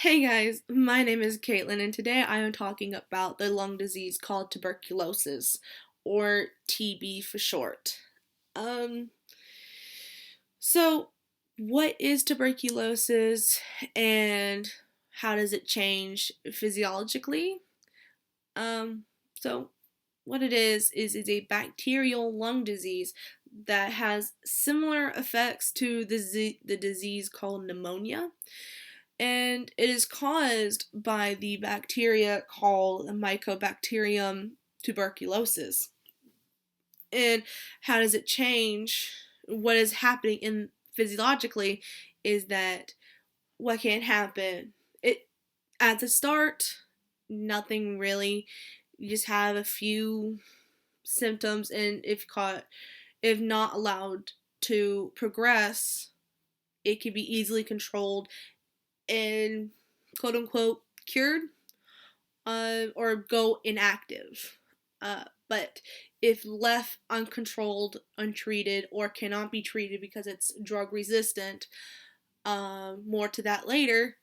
Hey guys, my name is Caitlin, and today I am talking about the lung disease called tuberculosis, or TB for short. Um, so, what is tuberculosis and how does it change physiologically? Um, so, what it is a bacterial lung disease that has similar effects to the disease called pneumonia, and it is caused by the bacteria called Mycobacterium tuberculosis. And how does it change? What is happening in physiologically is that what can happen? It at the start, nothing really. You just have a few symptoms, and if not allowed to progress, it can be easily controlled and quote unquote cured, or go inactive. But if left uncontrolled, untreated, or cannot be treated because it's drug resistant, more to that later,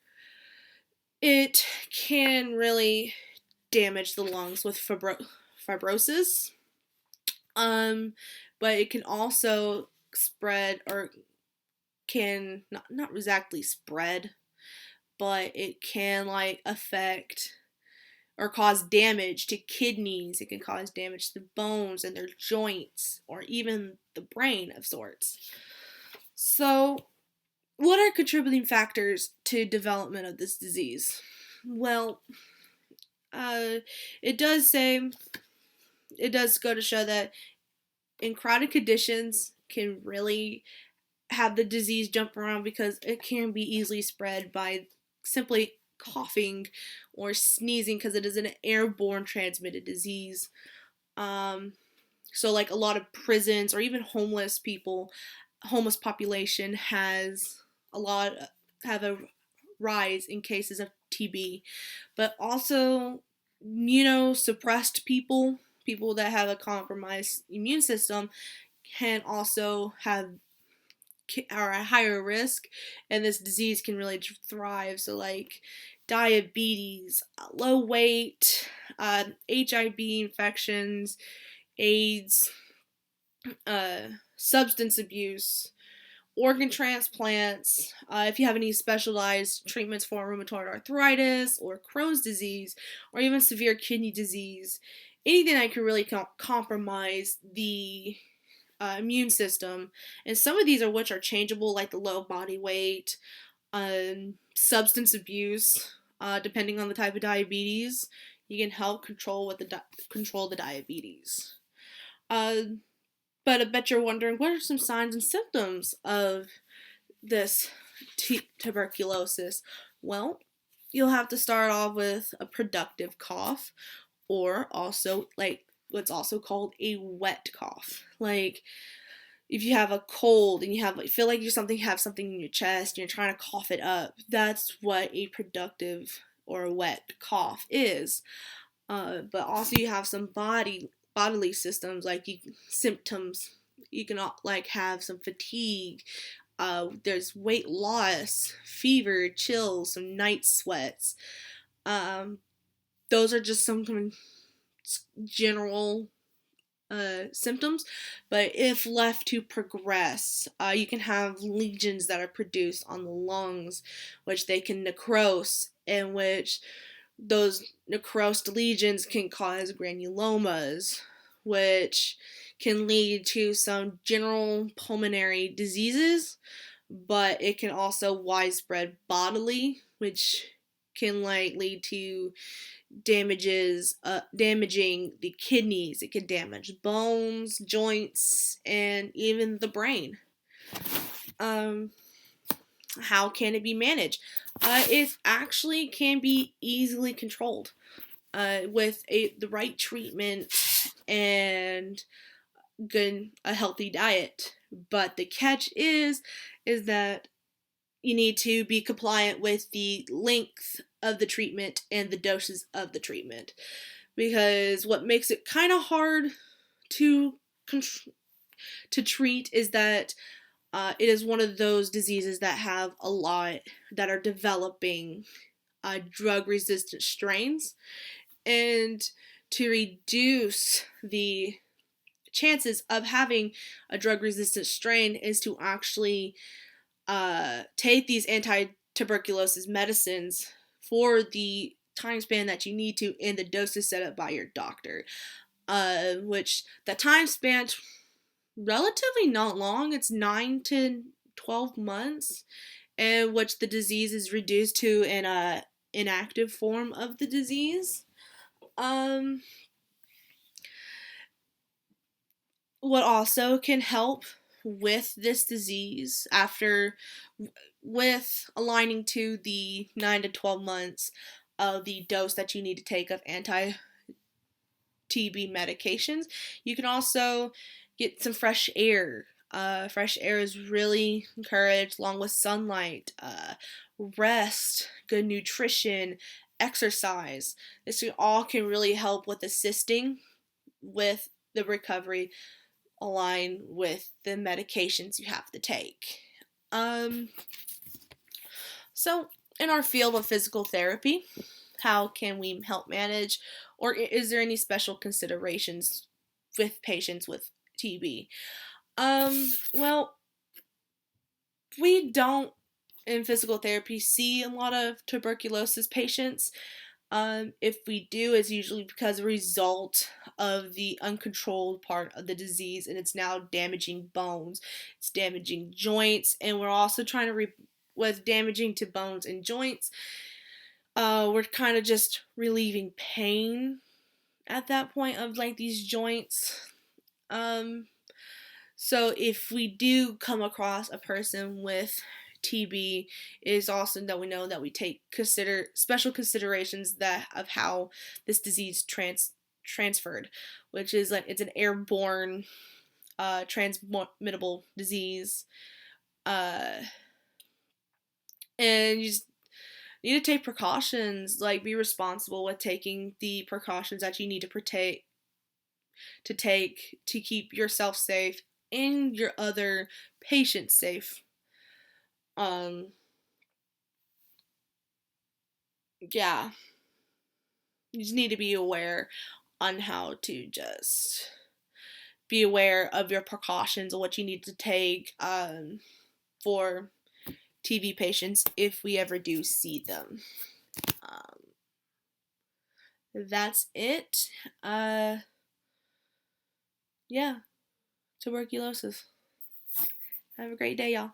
it can really damage the lungs with fibrosis. Um, but it can also spread, or can not exactly spread, but it can like affect or cause damage to kidneys. It can cause damage to bones and their joints, or even the brain of sorts. So, what are contributing factors to development of this disease? Well, uh, it does say it does go to show that in chronic conditions can really have the disease jump around because it can be easily spread by simply coughing or sneezing, because it is an airborne transmitted disease. Um, so, like a lot of prisons or even homeless population has a lot have a rise in cases of TB, but also suppressed people that have a compromised immune system can also have are at higher risk, and this disease can really thrive. So, like diabetes, low weight, HIV infections, AIDS, substance abuse, organ transplants, if you have any specialized treatments for rheumatoid arthritis or Crohn's disease, or even severe kidney disease, anything that can really compromise the immune system. And some of these are which are changeable, like the low body weight, substance abuse. Depending on the type of diabetes, you can help control the diabetes. Uh, but I bet you're wondering, what are some signs and symptoms of this tuberculosis? Well, you'll have to start off with a productive cough, or also like what's also called a wet cough. Like if you have a cold and you feel like you have something in your chest and you're trying to cough it up, that's what a productive or a wet cough is. But also you have some bodily systems like symptoms. You can like have some fatigue. There's weight loss, fever, chills, some night sweats. Um, those are just some general symptoms, but if left to progress, you can have lesions that are produced on the lungs, which they can necrose, in which those necrosed lesions can cause granulomas, which can lead to some general pulmonary diseases, but it can also widespread bodily, which can like lead to damaging the kidneys. It can damage bones, joints, and even the brain. Um, how can it be managed? It actually can be easily controlled with the right treatment and a healthy diet. But the catch is that you need to be compliant with the length of the treatment and the doses of the treatment, because what makes it kind of hard to to treat is that it is one of those diseases that have a lot that are developing drug-resistant strains, and to reduce the chances of having a drug-resistant strain is to actually take these anti-tuberculosis medicines for the time span that you need to and the doses set up by your doctor. Which the time span relatively not long. It's 9 to 12 months, in which the disease is reduced to an inactive form of the disease. What also can help with this disease with aligning to the 9 to 12 months of the dose that you need to take of anti-TB medications, you can also get some fresh air. Fresh air is really encouraged, along with sunlight, rest, good nutrition, exercise. This all can really help with assisting with the recovery, align with the medications you have to take. So, in our field of physical therapy, how can we help manage, or is there any special considerations with patients with TB? Well, we don't in physical therapy see a lot of tuberculosis patients. If we do, it's usually because a result of the uncontrolled part of the disease, and it's now damaging bones, it's damaging joints, and we're also trying to with damaging to bones and joints, we're kind of just relieving pain at that point of like these joints. So if we do come across a person with TB, it is awesome that we know that we take special considerations that of how this disease transferred, which is like it's an airborne, transmittable disease, and you just need to take precautions, like be responsible with taking the precautions that you need to take to keep yourself safe and your other patients safe. Yeah, you just need to be aware on how to just be aware of your precautions and what you need to take for TB patients if we ever do see them. That's it. Yeah, tuberculosis. Have a great day, y'all.